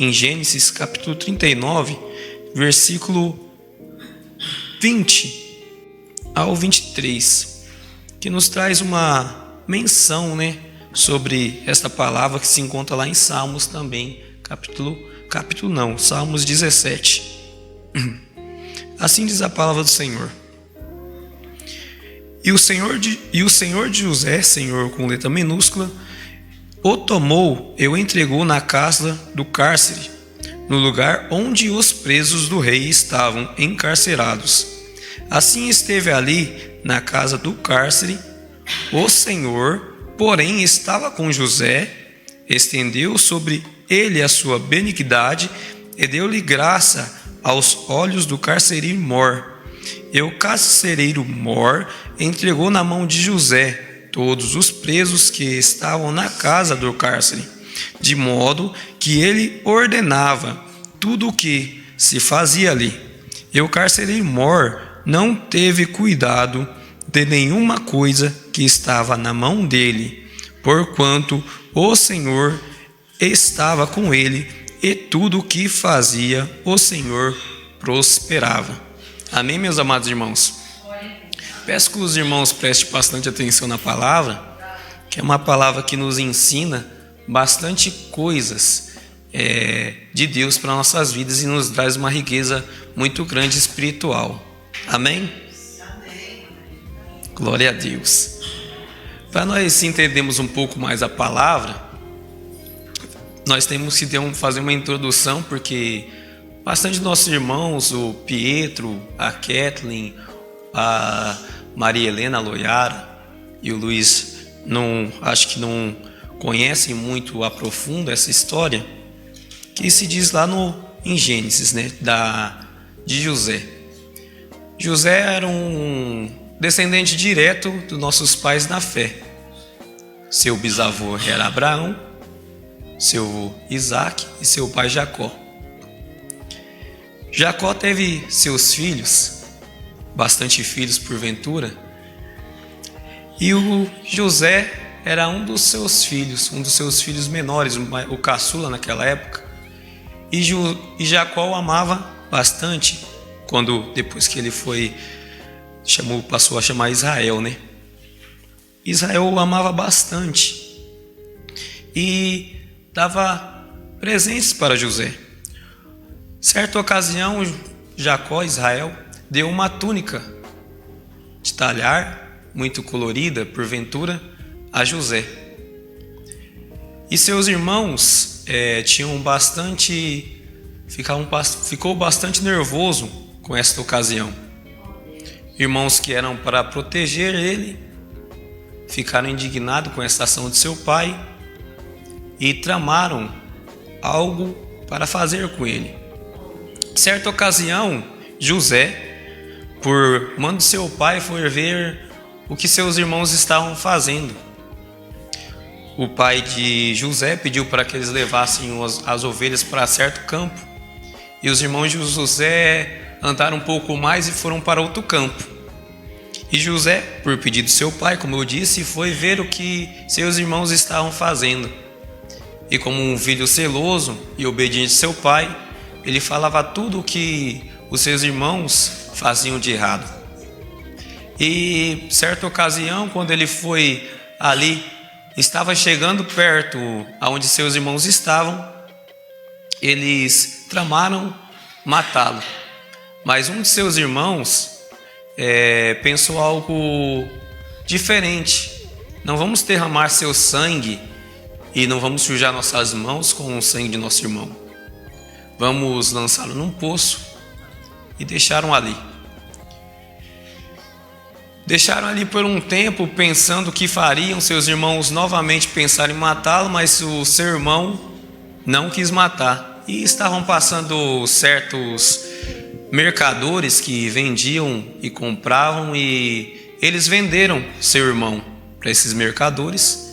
em Gênesis capítulo 39, versículo 20 ao 23, que nos traz uma menção, sobre esta palavra que se encontra lá em Salmos também, Salmos 17. Assim diz a palavra do Senhor. E o Senhor de José, Senhor com letra minúscula, o tomou e o entregou na casa do cárcere, no lugar onde os presos do rei estavam encarcerados. Assim esteve ali na casa do cárcere. O Senhor, porém, estava com José, estendeu sobre ele a sua benignidade e deu-lhe graça aos olhos do carcereiro mor. E o carcereiro mor entregou na mão de José todos os presos que estavam na casa do cárcere, de modo que ele ordenava tudo o que se fazia ali. E o carcereiro mor não teve cuidado de nenhuma coisa que estava na mão dele, porquanto o Senhor estava com ele, e tudo o que fazia o Senhor prosperava. Amém, meus amados irmãos? Peço que os irmãos prestem bastante atenção na palavra, que é uma palavra que nos ensina bastante coisas de Deus para nossas vidas e nos traz uma riqueza muito grande espiritual. Amém? Amém. Glória a Deus. Para nós entendermos um pouco mais a palavra, nós temos que fazer uma introdução, porque bastante de nossos irmãos, o Pietro, a Kathleen, a Maria Helena, a Loiara e o Luiz, acho que não conhecem muito a profundo essa história, que se diz lá em Gênesis, de José. José era um descendente direto dos nossos pais na fé. Seu bisavô era Abraão, seu avô Isaac e seu pai Jacó. Jacó teve seus filhos, bastante filhos porventura, e o José era um dos seus filhos menores, o caçula naquela época, e Jacó o amava bastante, depois que ele passou a chamar Israel, Israel o amava bastante e dava presentes para José. Certa ocasião, Israel, deu uma túnica de talhar, muito colorida, porventura, a José. E seus irmãos ficou bastante nervoso com esta ocasião. Irmãos que eram para proteger ele, ficaram indignados com essa ação de seu pai e tramaram algo para fazer com ele. Certa ocasião, José, por mando de seu pai, foi ver o que seus irmãos estavam fazendo. O pai de José pediu para que eles levassem as ovelhas para certo campo, e os irmãos de José andaram um pouco mais e foram para outro campo. E José, por pedido de seu pai, como eu disse, foi ver o que seus irmãos estavam fazendo. E como um filho zeloso e obediente de seu pai, ele falava tudo o que os seus irmãos faziam de errado. E certa ocasião, quando ele foi ali, estava chegando perto aonde seus irmãos estavam, eles tramaram matá-lo. Mas um de seus irmãos pensou algo diferente. Não vamos derramar seu sangue e não vamos sujar nossas mãos com o sangue de nosso irmão. Vamos lançá-lo num poço, e deixaram ali. Deixaram ali por um tempo, pensando o que fariam. Seus irmãos novamente pensaram em matá-lo, mas o seu irmão não quis matar. E estavam passando certos mercadores que vendiam e compravam, e eles venderam seu irmão para esses mercadores,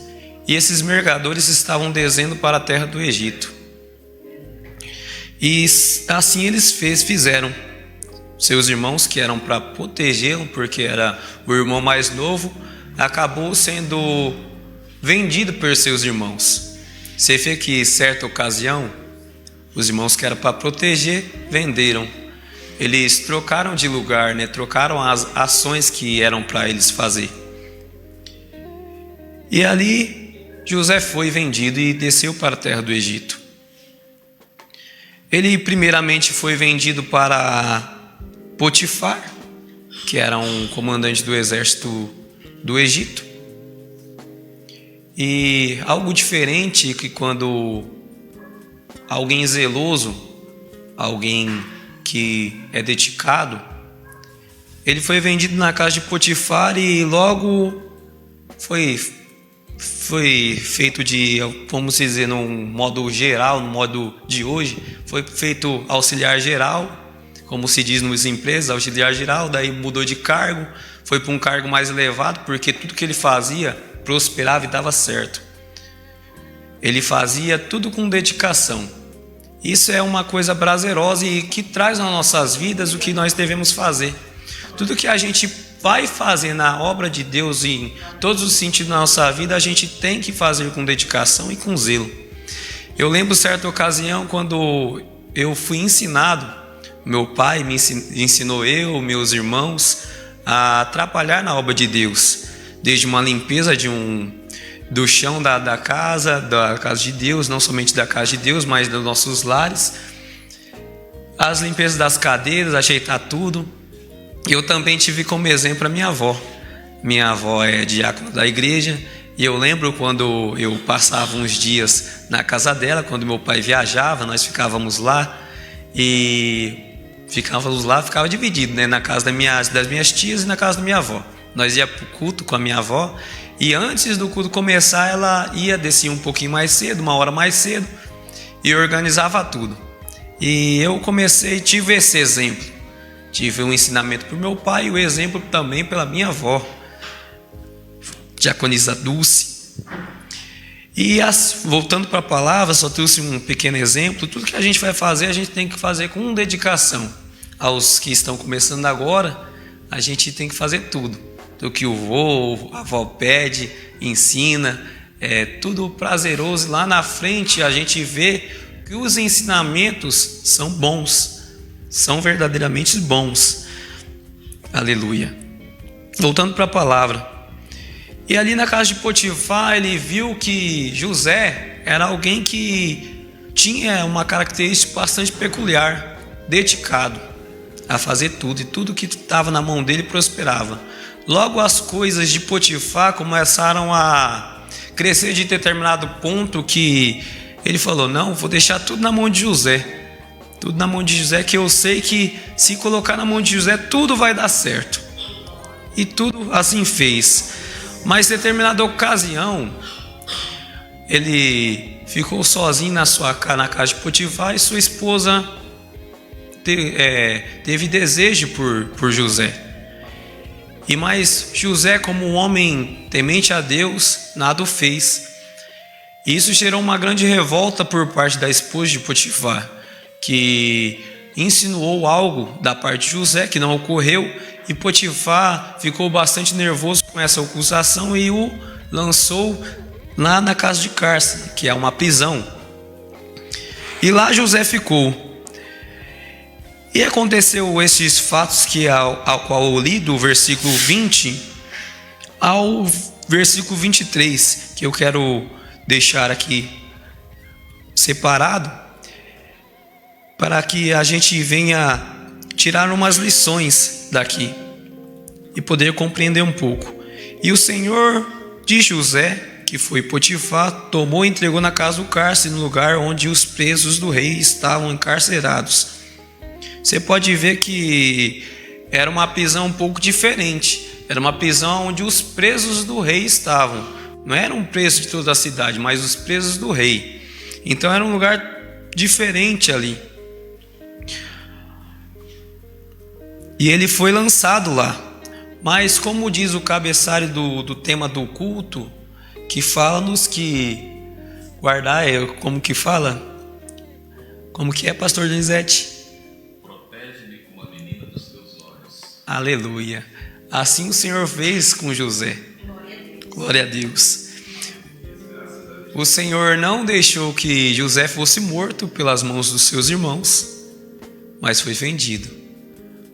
e esses mercadores estavam descendo para a terra do Egito. E assim eles fizeram. Seus irmãos, que eram para protegê-lo, porque era o irmão mais novo, acabou sendo vendido por seus irmãos. Você vê que, certa ocasião, Os irmãos que eram para proteger, venderam. Eles trocaram de lugar, né? Trocaram as ações que eram para eles fazer. E ali José foi vendido e desceu para a terra do Egito. Ele primeiramente foi vendido para Potifar, que era um comandante do exército do Egito. E algo diferente que quando alguém zeloso, alguém que é dedicado, ele foi vendido na casa de Potifar e logo foi feito de, vamos dizer, num modo geral, no modo de hoje, foi feito auxiliar geral, como se diz nas empresas, auxiliar geral, daí mudou de cargo, foi para um cargo mais elevado, porque tudo que ele fazia prosperava e dava certo. Ele fazia tudo com dedicação. Isso é uma coisa prazerosa e que traz nas nossas vidas o que nós devemos fazer. Tudo que a gente vai fazer na obra de Deus em todos os sentidos da nossa vida, a gente tem que fazer com dedicação e com zelo. Eu lembro certa ocasião quando eu fui ensinado, meu pai me ensinou meus irmãos a trabalhar na obra de Deus, desde uma limpeza do chão da casa de Deus, não somente da casa de Deus, mas dos nossos lares, as limpezas das cadeiras, ajeitar tudo. Eu também tive como exemplo a minha avó. Minha avó é diácono da igreja e eu lembro quando eu passava uns dias na casa dela, quando meu pai viajava, nós ficávamos lá e ficava dividido, né? Na casa das minhas tias e na casa da minha avó. Nós ia para o culto com a minha avó e antes do culto começar ela descia um pouquinho mais cedo, uma hora mais cedo e organizava tudo. E eu tive esse exemplo. Tive um ensinamento por meu pai e o exemplo também pela minha avó, diaconisa Dulce. E voltando para a palavra, só trouxe um pequeno exemplo. Tudo que a gente vai fazer, a gente tem que fazer com dedicação. Aos que estão começando agora, a gente tem que fazer tudo. Do que a avó pede, ensina, é tudo prazeroso. Lá na frente a gente vê que os ensinamentos são bons. São verdadeiramente bons. Aleluia. Voltando para a palavra. E ali na casa de Potifar, ele viu que José era alguém que tinha uma característica bastante peculiar, dedicado a fazer tudo, e tudo que estava na mão dele prosperava. Logo as coisas de Potifar começaram a crescer de determinado ponto que ele falou: não, vou deixar tudo na mão de José. Tudo na mão de José, que eu sei que se colocar na mão de José, tudo vai dar certo. E tudo assim fez. Mas em determinada ocasião, ele ficou sozinho na casa de Potifar e sua esposa teve desejo por José. Mas José, como um homem temente a Deus, nada o fez. E isso gerou uma grande revolta por parte da esposa de Potifar, que insinuou algo da parte de José que não ocorreu, e Potifar ficou bastante nervoso com essa acusação e o lançou lá na casa de cárcere, que é uma prisão. E lá José ficou. E aconteceu esses fatos ao qual eu li, do versículo 20 ao versículo 23, que eu quero deixar aqui separado, para que a gente venha tirar umas lições daqui e poder compreender um pouco. E o Senhor de José, que foi Potifar, tomou e entregou na casa do cárcere, no lugar onde os presos do rei estavam encarcerados. Você pode ver que era uma prisão um pouco diferente. Era uma prisão onde os presos do rei estavam. Não eram presos de toda a cidade, mas os presos do rei. Então era um lugar diferente ali. E ele foi lançado lá. Mas como diz o cabeçalho do tema do culto, que fala-nos que guardar, como que fala? Como que é, pastor Donizete? Protege-me como a menina dos teus olhos. Aleluia. Assim o Senhor fez com José. Glória a Deus. O Senhor não deixou que José fosse morto pelas mãos dos seus irmãos, mas foi vendido.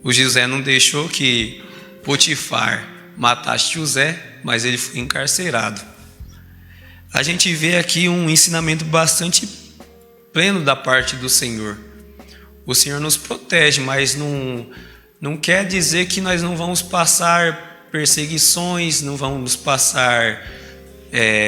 O José não deixou que Potifar matasse José, mas ele foi encarcerado. A gente vê aqui um ensinamento bastante pleno da parte do Senhor. O Senhor nos protege, mas não quer dizer que nós não vamos passar perseguições, não vamos passar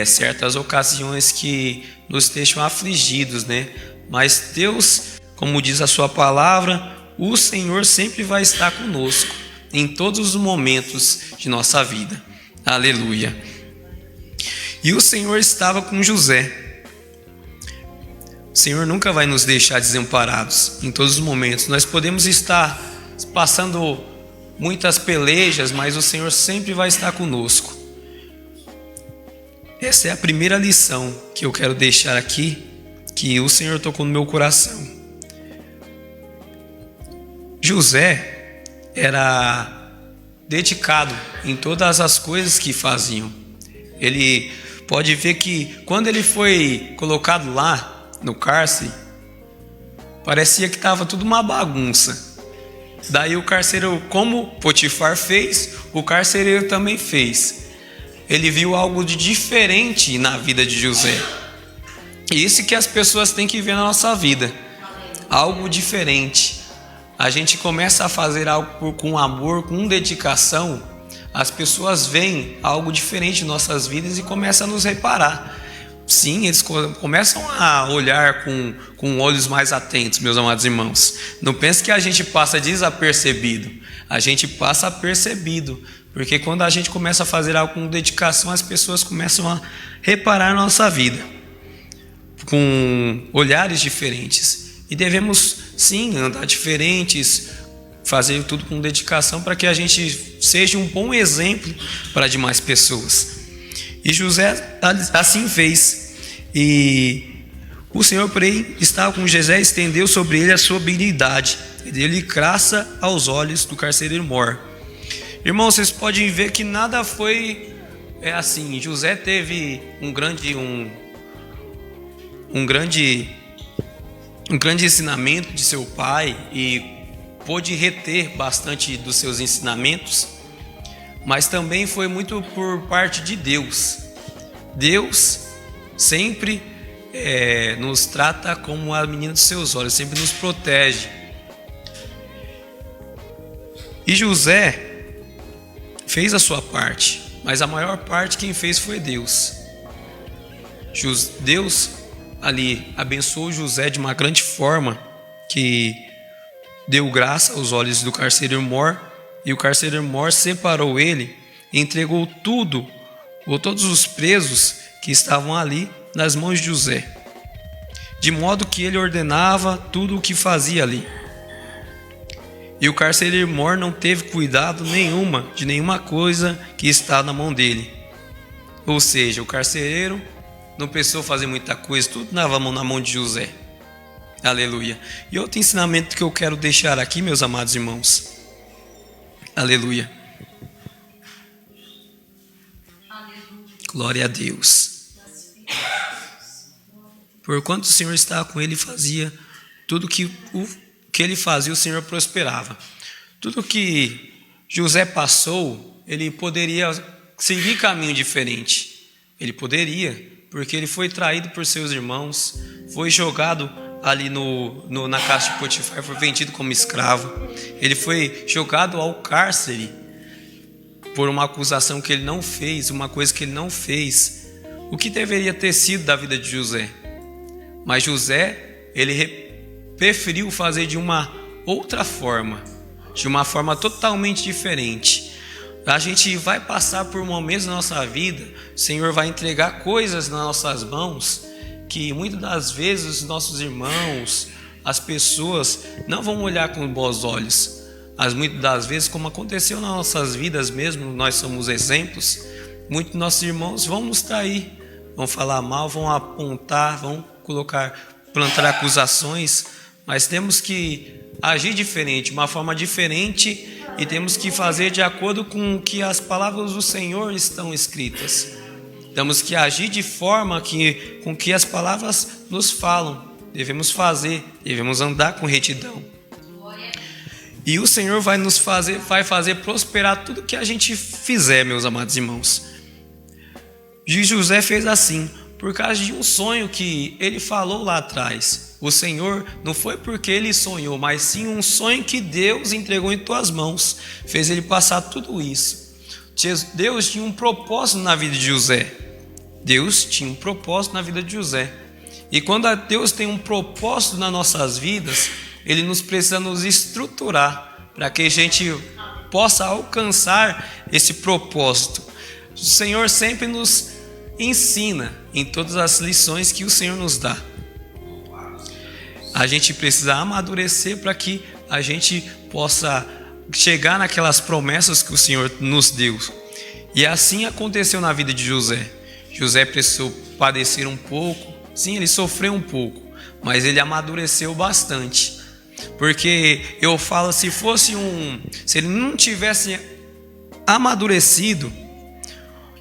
certas ocasiões que nos deixam afligidos, né? Mas Deus, como diz a sua palavra, o Senhor sempre vai estar conosco em todos os momentos de nossa vida. Aleluia. E o Senhor estava com José. O Senhor nunca vai nos deixar desamparados em todos os momentos. Nós podemos estar passando muitas pelejas, mas o Senhor sempre vai estar conosco. Essa é a primeira lição que eu quero deixar aqui, que o Senhor tocou no meu coração. José era dedicado em todas as coisas que faziam. Ele pode ver que quando ele foi colocado lá no cárcere, parecia que estava tudo uma bagunça. Daí o carcereiro, como Potifar fez, o carcereiro também fez. Ele viu algo de diferente na vida de José. E isso que as pessoas têm que ver na nossa vida. Algo diferente. A gente começa a fazer algo com amor, com dedicação. As pessoas veem algo diferente em nossas vidas e começam a nos reparar. Sim, eles começam a olhar com olhos mais atentos, meus amados irmãos. Não pense que a gente passa desapercebido. A gente passa apercebido. Porque quando a gente começa a fazer algo com dedicação, as pessoas começam a reparar na nossa vida. Com olhares diferentes. E devemos, sim, andar diferentes, fazer tudo com dedicação para que a gente seja um bom exemplo para demais pessoas. E José assim fez. E o Senhor, porém, estava com José, estendeu sobre ele a sua habilidade, e deu-lhe graça aos olhos do carcereiro mor. Irmãos, vocês podem ver que nada foi assim. José teve um grande ensinamento de seu pai e pôde reter bastante dos seus ensinamentos, mas também foi muito por parte de Deus. Deus sempre nos trata como a menina dos seus olhos, sempre nos protege. E José fez a sua parte, mas a maior parte quem fez foi Deus. Deus ali abençoou José de uma grande forma, que deu graça aos olhos do carcereiro mor, e o carcereiro mor separou ele e entregou tudo, ou todos os presos que estavam ali, nas mãos de José, de modo que ele ordenava tudo o que fazia ali. E o carcereiro mor não teve cuidado de nenhuma coisa que está na mão dele. Ou seja, o carcereiro não precisou fazer muita coisa, tudo dava na mão de José. Aleluia. E outro ensinamento que eu quero deixar aqui, meus amados irmãos. Aleluia. Glória a Deus. Porquanto o Senhor estava com ele, fazia tudo que ele fazia, o Senhor prosperava. Tudo que José passou, ele poderia seguir caminho diferente. Ele poderia, porque ele foi traído por seus irmãos, foi jogado ali na casa de Potifar, foi vendido como escravo. Ele foi jogado ao cárcere por uma acusação que ele não fez, uma coisa que ele não fez. O que deveria ter sido da vida de José? Mas José, ele preferiu fazer de uma outra forma, de uma forma totalmente diferente. A gente vai passar por momentos na nossa vida, o Senhor vai entregar coisas nas nossas mãos, que muitas das vezes os nossos irmãos, as pessoas, não vão olhar com bons olhos. Mas muitas das vezes, como aconteceu nas nossas vidas mesmo, nós somos exemplos, muitos dos nossos irmãos vão nos trair, vão falar mal, vão apontar, vão plantar acusações, mas temos que agir diferente, uma forma diferente, e temos que fazer de acordo com o que as palavras do Senhor estão escritas. Temos que agir de forma com que as palavras nos falam. Devemos fazer, devemos andar com retidão. E o Senhor vai fazer prosperar tudo que a gente fizer, meus amados irmãos. E José fez assim, por causa de um sonho que ele falou lá atrás. O Senhor não foi porque ele sonhou, mas sim um sonho que Deus entregou em tuas mãos. Fez ele passar tudo isso. Deus tinha um propósito na vida de José. Deus tinha um propósito na vida de José. E quando Deus tem um propósito nas nossas vidas, Ele precisa nos estruturar para que a gente possa alcançar esse propósito. O Senhor sempre nos ensina em todas as lições que o Senhor nos dá. A gente precisa amadurecer para que a gente possa chegar naquelas promessas que o Senhor nos deu. E assim aconteceu na vida de José. José precisou padecer um pouco. Sim, ele sofreu um pouco, mas ele amadureceu bastante. Porque eu falo, se ele não tivesse amadurecido,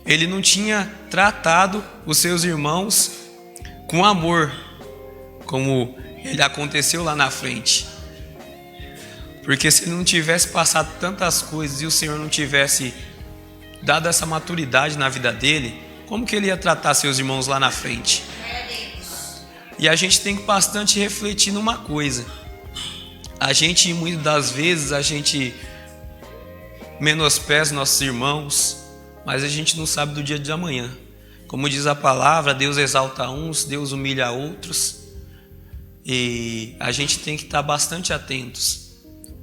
ele não tinha tratado os seus irmãos com amor, como ele aconteceu lá na frente. Porque se ele não tivesse passado tantas coisas e o Senhor não tivesse dado essa maturidade na vida dele, como que ele ia tratar seus irmãos lá na frente? E a gente tem que bastante refletir numa coisa. Muitas das vezes, a gente menospreza nossos irmãos, mas a gente não sabe do dia de amanhã. Como diz a palavra, Deus exalta uns, Deus humilha outros. E a gente tem que estar bastante atentos,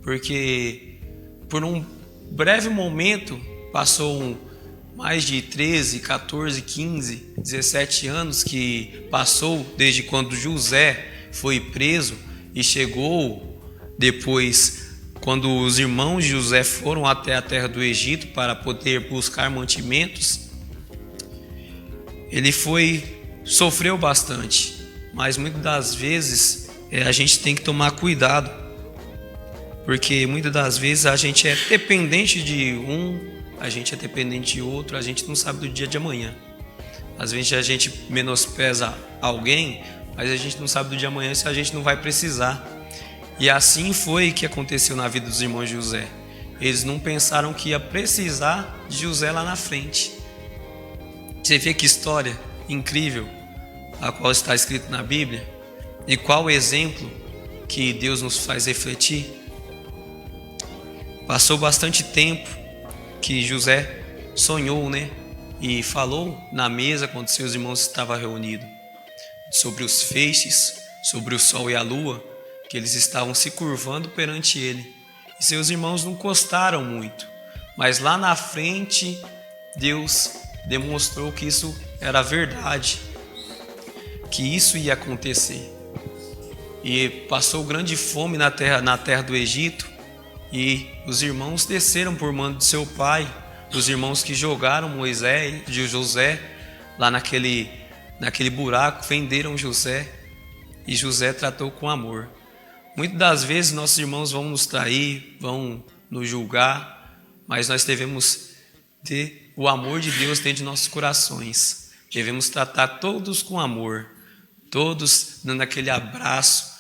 porque por um breve momento, passou mais de 13, 14, 15, 17 anos que passou desde quando José foi preso e chegou depois, quando os irmãos de José foram até a terra do Egito para poder buscar mantimentos. Ele sofreu bastante, mas muitas das vezes a gente tem que tomar cuidado, porque muitas das vezes a gente é dependente de a gente é dependente de outro, a gente não sabe do dia de amanhã. Às vezes a gente menospreza alguém, mas a gente não sabe do dia de amanhã se a gente não vai precisar. E assim foi que aconteceu na vida dos irmãos de José. Eles não pensaram que ia precisar de José lá na frente. Você vê que história incrível a qual está escrito na Bíblia, e qual o exemplo que Deus nos faz refletir. Passou bastante tempo que José sonhou, e falou na mesa quando seus irmãos estavam reunidos sobre os feixes, sobre o sol e a lua, que eles estavam se curvando perante ele. E seus irmãos não gostaram muito, mas lá na frente Deus demonstrou que isso era verdade, que isso ia acontecer. E passou grande fome na terra do Egito, e os irmãos desceram por mando de seu pai, os irmãos que jogaram José lá naquele buraco, venderam José, e José tratou com amor. Muitas das vezes nossos irmãos vão nos trair, vão nos julgar, mas nós devemos ter o amor de Deus dentro de nossos corações. Devemos tratar todos com amor, todos dando aquele abraço,